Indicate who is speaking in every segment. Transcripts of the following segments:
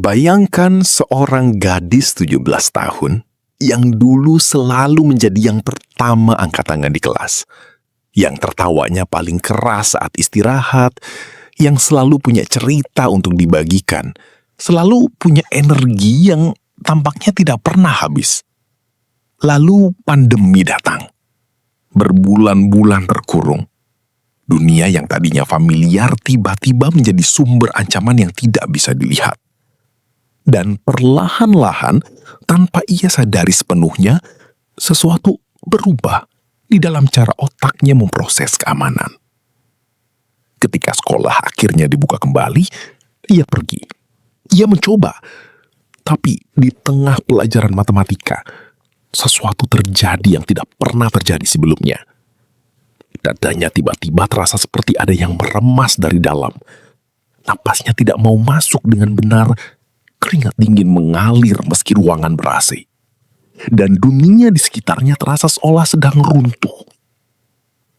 Speaker 1: Bayangkan seorang gadis 17 tahun yang dulu selalu menjadi yang pertama angkat tangan di kelas, yang tertawanya paling keras saat istirahat, yang selalu punya cerita untuk dibagikan, selalu punya energi yang tampaknya tidak pernah habis. Lalu pandemi datang. Berbulan-bulan terkurung. Dunia yang tadinya familiar tiba-tiba menjadi sumber ancaman yang tidak bisa dilihat. Dan perlahan-lahan, tanpa ia sadari sepenuhnya, sesuatu berubah di dalam cara otaknya memproses keamanan. Ketika sekolah akhirnya dibuka kembali, ia pergi. Ia mencoba. Tapi di tengah pelajaran matematika, sesuatu terjadi yang tidak pernah terjadi sebelumnya. Dadanya tiba-tiba terasa seperti ada yang meremas dari dalam. Napasnya tidak mau masuk dengan benar. Keringat dingin mengalir meski ruangan ber-AC. Dan dunia di sekitarnya terasa seolah sedang runtuh.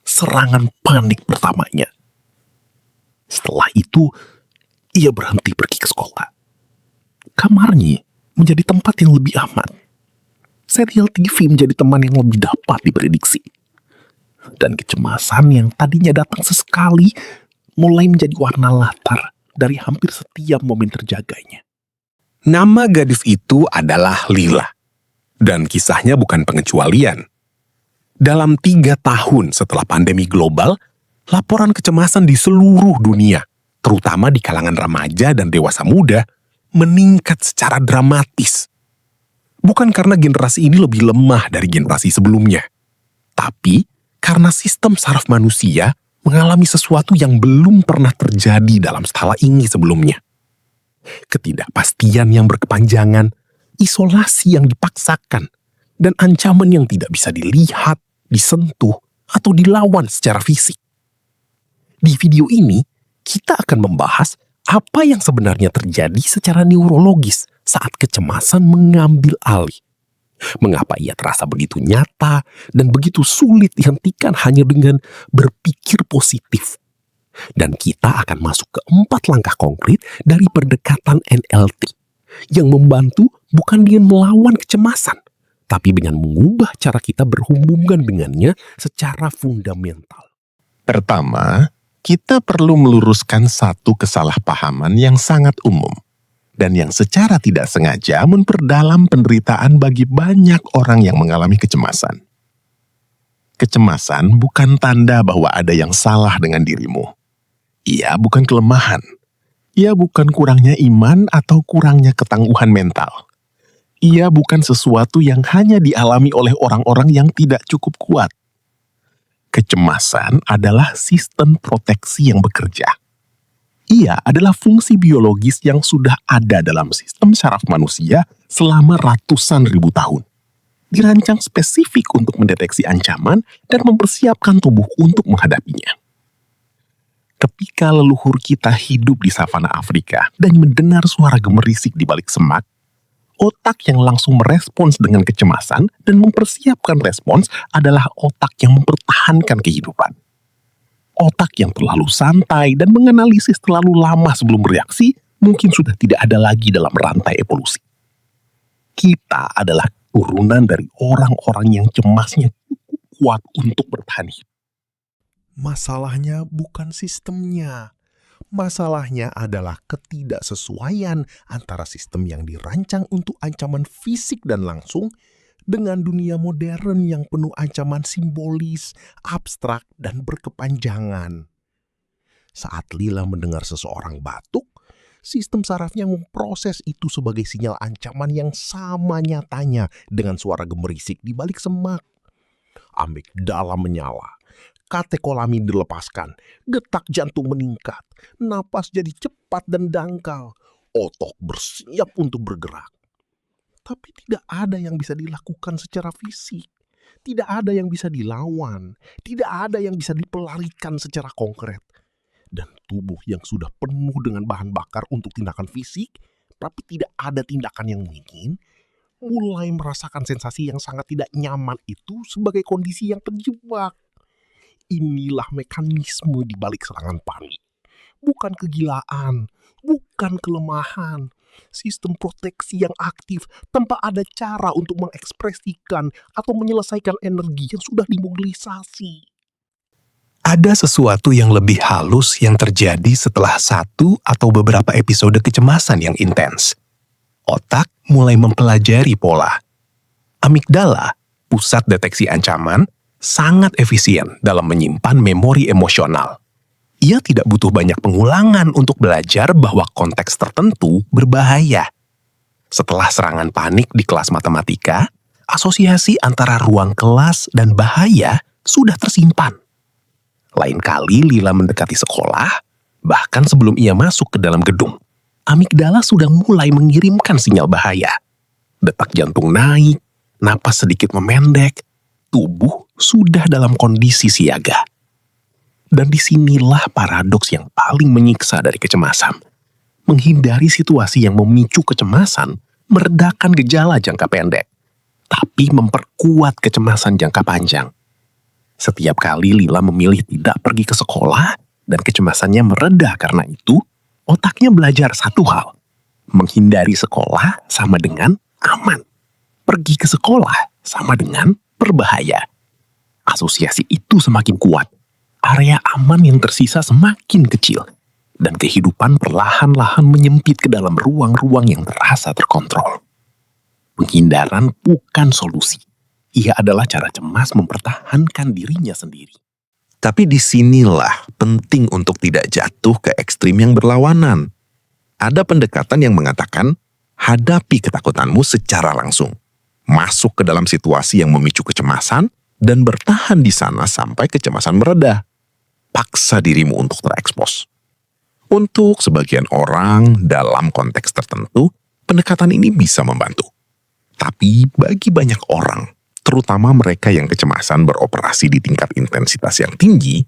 Speaker 1: Serangan panik pertamanya. Setelah itu, ia berhenti pergi ke sekolah. Kamarnya menjadi tempat yang lebih aman. Serial TV menjadi teman yang lebih dapat diprediksi. Dan kecemasan yang tadinya datang sesekali mulai menjadi warna latar dari hampir setiap momen terjaganya. Nama gadis itu adalah Lila. Dan kisahnya bukan pengecualian. Dalam 3 tahun setelah pandemi global, laporan kecemasan di seluruh dunia, terutama di kalangan remaja dan dewasa muda, meningkat secara dramatis. Bukan karena generasi ini lebih lemah dari generasi sebelumnya, tapi karena sistem saraf manusia mengalami sesuatu yang belum pernah terjadi dalam skala ini sebelumnya. Ketidakpastian yang berkepanjangan, isolasi yang dipaksakan, dan ancaman yang tidak bisa dilihat, disentuh, atau dilawan secara fisik. Di video ini, kita akan membahas apa yang sebenarnya terjadi secara neurologis saat kecemasan mengambil alih. Mengapa ia terasa begitu nyata dan begitu sulit dihentikan hanya dengan berpikir positif. Dan kita akan masuk ke 4 langkah konkret dari pendekatan NLP yang membantu bukan dengan melawan kecemasan, tapi dengan mengubah cara kita berhubungan dengannya secara fundamental.
Speaker 2: Pertama, kita perlu meluruskan satu kesalahpahaman yang sangat umum dan yang secara tidak sengaja memperdalam penderitaan bagi banyak orang yang mengalami kecemasan. Kecemasan bukan tanda bahwa ada yang salah dengan dirimu. Ia bukan kelemahan. Ia bukan kurangnya iman atau kurangnya ketangguhan mental. Ia bukan sesuatu yang hanya dialami oleh orang-orang yang tidak cukup kuat. Kecemasan adalah sistem proteksi yang bekerja. Ia adalah fungsi biologis yang sudah ada dalam sistem saraf manusia selama ratusan ribu tahun. Dirancang spesifik untuk mendeteksi ancaman dan mempersiapkan tubuh untuk menghadapinya. Ketika leluhur kita hidup di savana Afrika dan mendengar suara gemerisik di balik semak, otak yang langsung merespons dengan kecemasan dan mempersiapkan respons adalah otak yang mempertahankan kehidupan. Otak yang terlalu santai dan menganalisis terlalu lama sebelum bereaksi mungkin sudah tidak ada lagi dalam rantai evolusi. Kita adalah turunan dari orang-orang yang cemasnya cukup kuat untuk bertahan hidup.
Speaker 3: Masalahnya bukan sistemnya. Masalahnya adalah ketidaksesuaian antara sistem yang dirancang untuk ancaman fisik dan langsung dengan dunia modern yang penuh ancaman simbolis, abstrak, dan berkepanjangan. Saat Lila mendengar seseorang batuk, sistem sarafnya memproses itu sebagai sinyal ancaman yang sama nyatanya dengan suara gemerisik di balik semak. Amigdala menyala. Katekolamin dilepaskan, getak jantung meningkat, napas jadi cepat dan dangkal, otot bersiap untuk bergerak. Tapi tidak ada yang bisa dilakukan secara fisik, tidak ada yang bisa dilawan, tidak ada yang bisa dipelarikan secara konkret. Dan tubuh yang sudah penuh dengan bahan bakar untuk tindakan fisik, tapi tidak ada tindakan yang mungkin, mulai merasakan sensasi yang sangat tidak nyaman itu sebagai kondisi yang terjebak. Inilah mekanisme di balik serangan panik. Bukan kegilaan, bukan kelemahan, Sistem proteksi yang aktif tanpa ada cara untuk mengekspresikan atau menyelesaikan energi yang sudah dimobilisasi.
Speaker 2: Ada sesuatu yang lebih halus yang terjadi setelah satu atau beberapa episode kecemasan yang intens. Otak mulai mempelajari pola. Amigdala, pusat deteksi ancaman, sangat efisien dalam menyimpan memori emosional. Ia tidak butuh banyak pengulangan untuk belajar bahwa konteks tertentu berbahaya. Setelah serangan panik di kelas matematika, asosiasi antara ruang kelas dan bahaya sudah tersimpan. Lain kali Lila mendekati sekolah, bahkan sebelum ia masuk ke dalam gedung, amigdala sudah mulai mengirimkan sinyal bahaya. Detak jantung naik, napas sedikit memendek, tubuh sudah dalam kondisi siaga. Dan disinilah paradoks yang paling menyiksa dari kecemasan. Menghindari situasi yang memicu kecemasan meredakan gejala jangka pendek, tapi memperkuat kecemasan jangka panjang. Setiap kali Lila memilih tidak pergi ke sekolah dan kecemasannya mereda karena itu, otaknya belajar satu hal. Menghindari sekolah sama dengan aman. Pergi ke sekolah sama dengan berbahaya. Asosiasi itu semakin kuat. Area aman yang tersisa semakin kecil. Dan kehidupan perlahan-lahan menyempit ke dalam ruang-ruang yang terasa terkontrol. Penghindaran bukan solusi. Ia adalah cara cemas mempertahankan dirinya sendiri.
Speaker 1: Tapi disinilah penting untuk tidak jatuh ke ekstrim yang berlawanan. Ada pendekatan yang mengatakan, hadapi ketakutanmu secara langsung. Masuk ke dalam situasi yang memicu kecemasan, dan bertahan di sana sampai kecemasan mereda. Paksa dirimu untuk terekspos. Untuk sebagian orang dalam konteks tertentu, pendekatan ini bisa membantu. Tapi bagi banyak orang, terutama mereka yang kecemasan beroperasi di tingkat intensitas yang tinggi,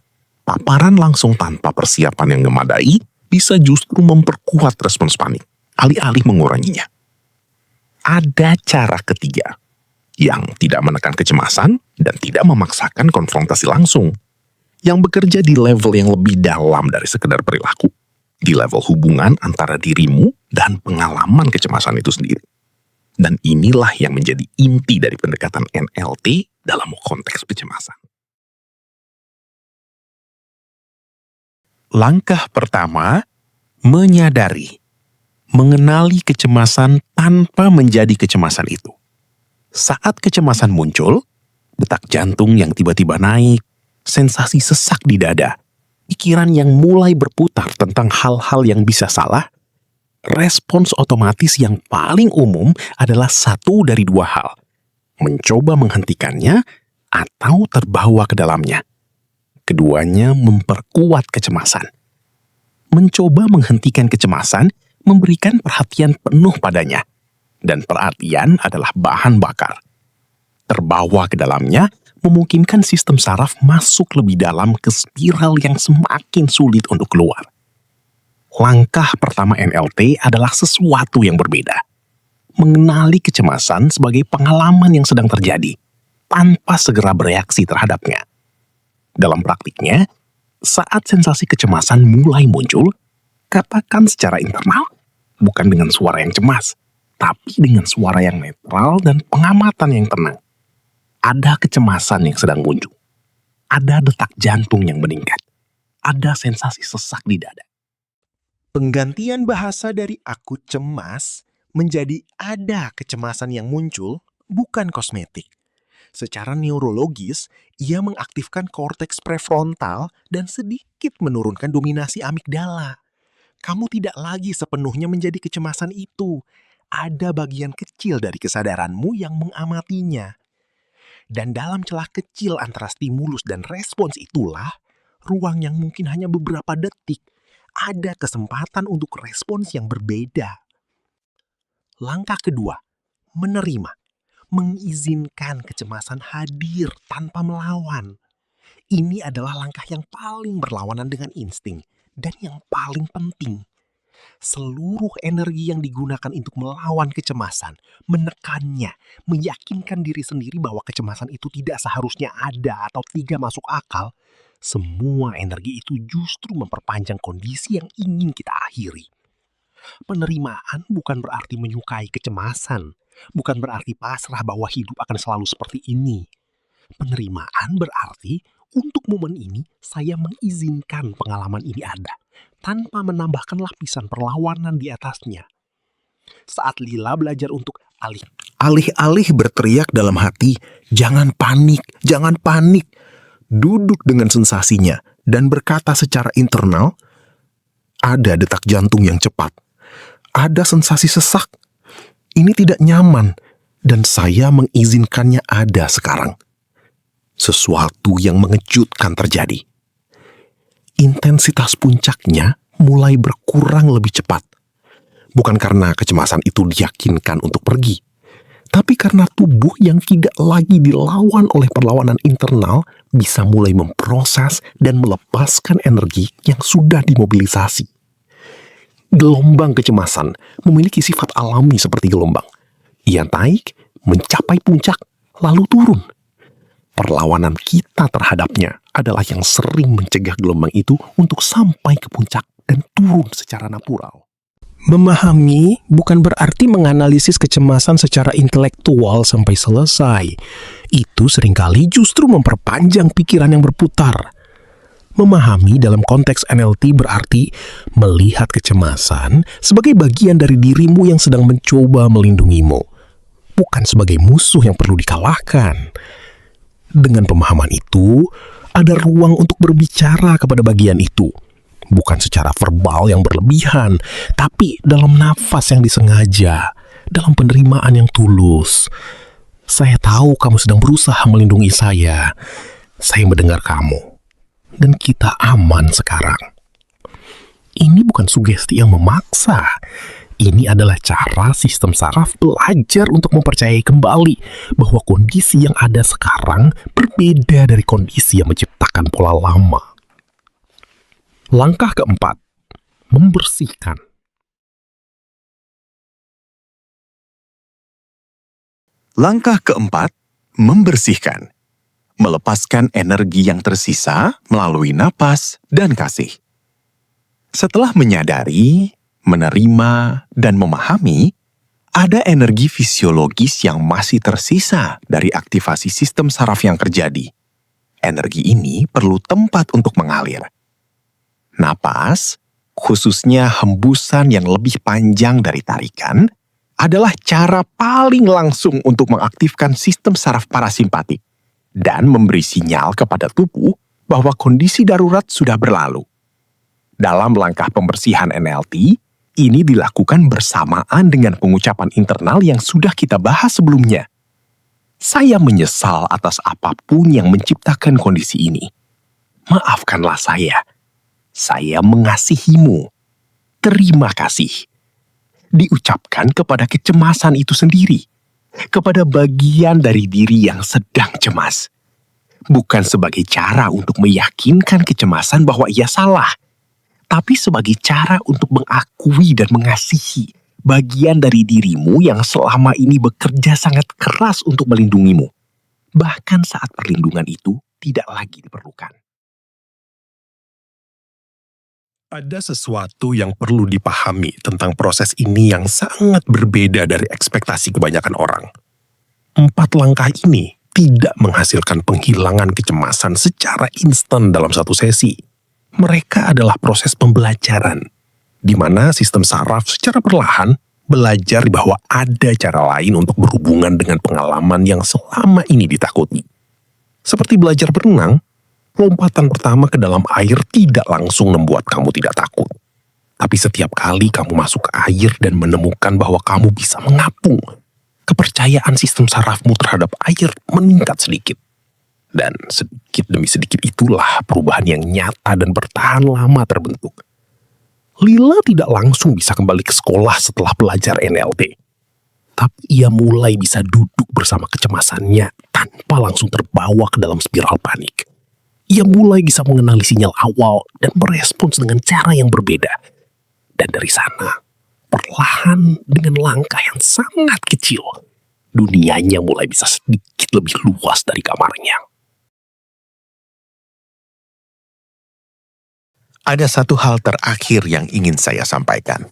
Speaker 1: paparan langsung tanpa persiapan yang memadai bisa justru memperkuat respons panik, alih-alih menguranginya. Ada cara ketiga, yang tidak menekan kecemasan dan tidak memaksakan konfrontasi langsung, yang bekerja di level yang lebih dalam dari sekedar perilaku, di level hubungan antara dirimu dan pengalaman kecemasan itu sendiri. Dan inilah yang menjadi inti dari pendekatan NLT dalam konteks kecemasan. Langkah pertama, menyadari. Mengenali kecemasan tanpa menjadi kecemasan itu. Saat kecemasan muncul, detak jantung yang tiba-tiba naik, sensasi sesak di dada, pikiran yang mulai berputar tentang hal-hal yang bisa salah, respons otomatis yang paling umum adalah satu dari dua hal. Mencoba menghentikannya atau terbawa ke dalamnya. Keduanya memperkuat kecemasan. Mencoba menghentikan kecemasan memberikan perhatian penuh padanya. Dan perhatian adalah bahan bakar. Terbawa ke dalamnya memungkinkan sistem saraf masuk lebih dalam ke spiral yang semakin sulit untuk keluar. Langkah pertama NLT adalah sesuatu yang berbeda. Mengenali kecemasan sebagai pengalaman yang sedang terjadi, tanpa segera bereaksi terhadapnya. Dalam praktiknya, saat sensasi kecemasan mulai muncul, katakan secara internal, bukan dengan suara yang cemas, tapi dengan suara yang netral dan pengamatan yang tenang. Ada kecemasan yang sedang muncul. Ada detak jantung yang meningkat. Ada sensasi sesak di dada.
Speaker 3: Penggantian bahasa dari aku cemas menjadi ada kecemasan yang muncul bukan kosmetik. Secara neurologis, ia mengaktifkan korteks prefrontal dan sedikit menurunkan dominasi amigdala. Kamu tidak lagi sepenuhnya menjadi kecemasan itu. Ada bagian kecil dari kesadaranmu yang mengamatinya. Dan dalam celah kecil antara stimulus dan respons itulah, ruang yang mungkin hanya beberapa detik, ada kesempatan untuk respons yang berbeda. Langkah kedua, menerima. Mengizinkan kecemasan hadir tanpa melawan. Ini adalah langkah yang paling berlawanan dengan insting dan yang paling penting. Seluruh energi yang digunakan untuk melawan kecemasan, menekannya, meyakinkan diri sendiri bahwa kecemasan itu tidak seharusnya ada atau tidak masuk akal, semua energi itu justru memperpanjang kondisi yang ingin kita akhiri.
Speaker 2: Penerimaan bukan berarti menyukai kecemasan, bukan berarti pasrah bahwa hidup akan selalu seperti ini. Penerimaan berarti untuk momen ini saya mengizinkan pengalaman ini ada, tanpa menambahkan lapisan perlawanan di atasnya. Saat Lila belajar untuk
Speaker 1: Alih-alih berteriak dalam hati, jangan panik, jangan panik. Duduk dengan sensasinya dan berkata secara internal, ada detak jantung yang cepat. Ada sensasi sesak. Ini tidak nyaman dan saya mengizinkannya ada sekarang. Sesuatu yang mengejutkan terjadi. Intensitas puncaknya mulai berkurang lebih cepat. Bukan karena kecemasan itu diyakinkan untuk pergi, tapi karena tubuh yang tidak lagi dilawan oleh perlawanan internal bisa mulai memproses dan melepaskan energi yang sudah dimobilisasi. Gelombang kecemasan memiliki sifat alami seperti gelombang. Ia naik, mencapai puncak, lalu turun. Perlawanan kita terhadapnya adalah yang sering mencegah gelombang itu untuk sampai ke puncak dan turun secara natural.
Speaker 4: Memahami bukan berarti menganalisis kecemasan secara intelektual sampai selesai. Itu seringkali justru memperpanjang pikiran yang berputar. Memahami dalam konteks NLT berarti melihat kecemasan sebagai bagian dari dirimu yang sedang mencoba melindungimu, bukan sebagai musuh yang perlu dikalahkan. Dengan pemahaman itu, ada ruang untuk berbicara kepada bagian itu. Bukan secara verbal yang berlebihan, tapi dalam nafas yang disengaja, dalam penerimaan yang tulus. Saya tahu kamu sedang berusaha melindungi saya. Saya mendengar kamu. Dan kita aman sekarang. Ini bukan sugesti yang memaksa. Ini adalah cara sistem saraf belajar untuk mempercayai kembali bahwa kondisi yang ada sekarang berbeda dari kondisi yang menciptakan pola lama. Langkah keempat, membersihkan.
Speaker 1: Langkah keempat, membersihkan. Melepaskan energi yang tersisa melalui napas dan kasih. Setelah menyadari, menerima, dan memahami, ada energi fisiologis yang masih tersisa dari aktivasi sistem saraf yang terjadi. Energi ini perlu tempat untuk mengalir. Napas, khususnya hembusan yang lebih panjang dari tarikan, adalah cara paling langsung untuk mengaktifkan sistem saraf parasimpatik dan memberi sinyal kepada tubuh bahwa kondisi darurat sudah berlalu. Dalam langkah pembersihan NLT, ini dilakukan bersamaan dengan pengucapan internal yang sudah kita bahas sebelumnya. Saya menyesal atas apapun yang menciptakan kondisi ini. Maafkanlah saya. Saya mengasihimu. Terima kasih. Diucapkan kepada kecemasan itu sendiri, kepada bagian dari diri yang sedang cemas. Bukan sebagai cara untuk meyakinkan kecemasan bahwa ia salah, tapi sebagai cara untuk mengakui dan mengasihi bagian dari dirimu yang selama ini bekerja sangat keras untuk melindungimu, bahkan saat perlindungan itu tidak lagi diperlukan.
Speaker 2: Ada sesuatu yang perlu dipahami tentang proses ini yang sangat berbeda dari ekspektasi kebanyakan orang. 4 langkah ini tidak menghasilkan penghilangan kecemasan secara instan dalam satu sesi. Mereka adalah proses pembelajaran, di mana sistem saraf secara perlahan belajar bahwa ada cara lain untuk berhubungan dengan pengalaman yang selama ini ditakuti. Seperti belajar berenang, lompatan pertama ke dalam air tidak langsung membuat kamu tidak takut. Tapi setiap kali kamu masuk ke air dan menemukan bahwa kamu bisa mengapung, kepercayaan sistem sarafmu terhadap air meningkat sedikit. Dan sedikit demi sedikit itulah perubahan yang nyata dan bertahan lama terbentuk. Lila tidak langsung bisa kembali ke sekolah setelah belajar NLT. Tapi ia mulai bisa duduk bersama kecemasannya tanpa langsung terbawa ke dalam spiral panik. Ia mulai bisa mengenali sinyal awal dan merespons dengan cara yang berbeda. Dan dari sana, perlahan dengan langkah yang sangat kecil, dunianya mulai bisa sedikit lebih luas dari kamarnya.
Speaker 1: Ada satu hal terakhir yang ingin saya sampaikan.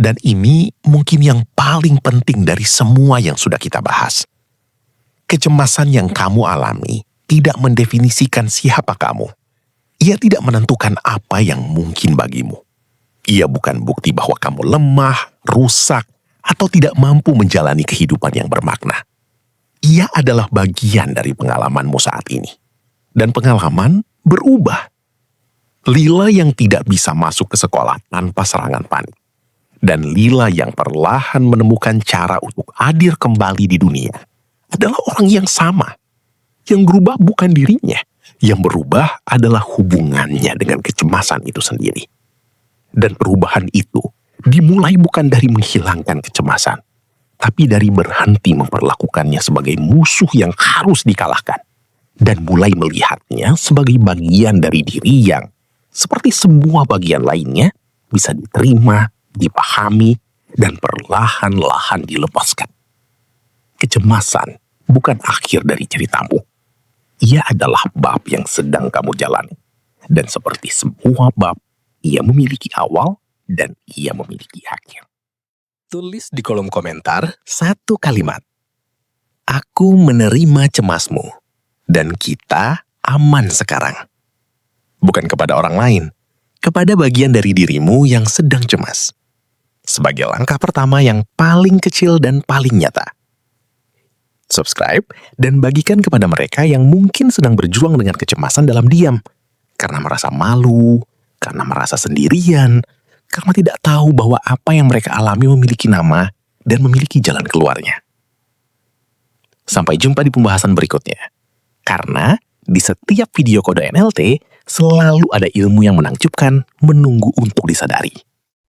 Speaker 2: Dan ini mungkin yang paling penting dari semua yang sudah kita bahas. Kecemasan yang kamu alami tidak mendefinisikan siapa kamu. Ia tidak menentukan apa yang mungkin bagimu. Ia bukan bukti bahwa kamu lemah, rusak, atau tidak mampu menjalani kehidupan yang bermakna. Ia adalah bagian dari pengalamanmu saat ini. Dan pengalaman berubah. Lila yang tidak bisa masuk ke sekolah tanpa serangan panik. Dan Lila yang perlahan menemukan cara untuk hadir kembali di dunia adalah orang yang sama. Yang berubah bukan dirinya. Yang berubah adalah hubungannya dengan kecemasan itu sendiri. Dan perubahan itu dimulai bukan dari menghilangkan kecemasan, tapi dari berhenti memperlakukannya sebagai musuh yang harus dikalahkan. Dan mulai melihatnya sebagai bagian dari diri yang, seperti semua bagian lainnya, bisa diterima, dipahami, dan perlahan-lahan dilepaskan. Kecemasan bukan akhir dari ceritamu. Ia adalah bab yang sedang kamu jalani. Dan seperti semua bab, ia memiliki awal dan ia memiliki akhir. Tulis di kolom komentar satu kalimat. Aku menerima cemasmu, dan kita aman sekarang. Bukan kepada orang lain, kepada bagian dari dirimu yang sedang cemas. Sebagai langkah pertama yang paling kecil dan paling nyata. Subscribe dan bagikan kepada mereka yang mungkin sedang berjuang dengan kecemasan dalam diam. Karena merasa malu, karena merasa sendirian, karena tidak tahu bahwa apa yang mereka alami memiliki nama dan memiliki jalan keluarnya. Sampai jumpa di pembahasan berikutnya. Karena di setiap video kode NLT selalu ada ilmu yang menakjubkan menunggu untuk disadari.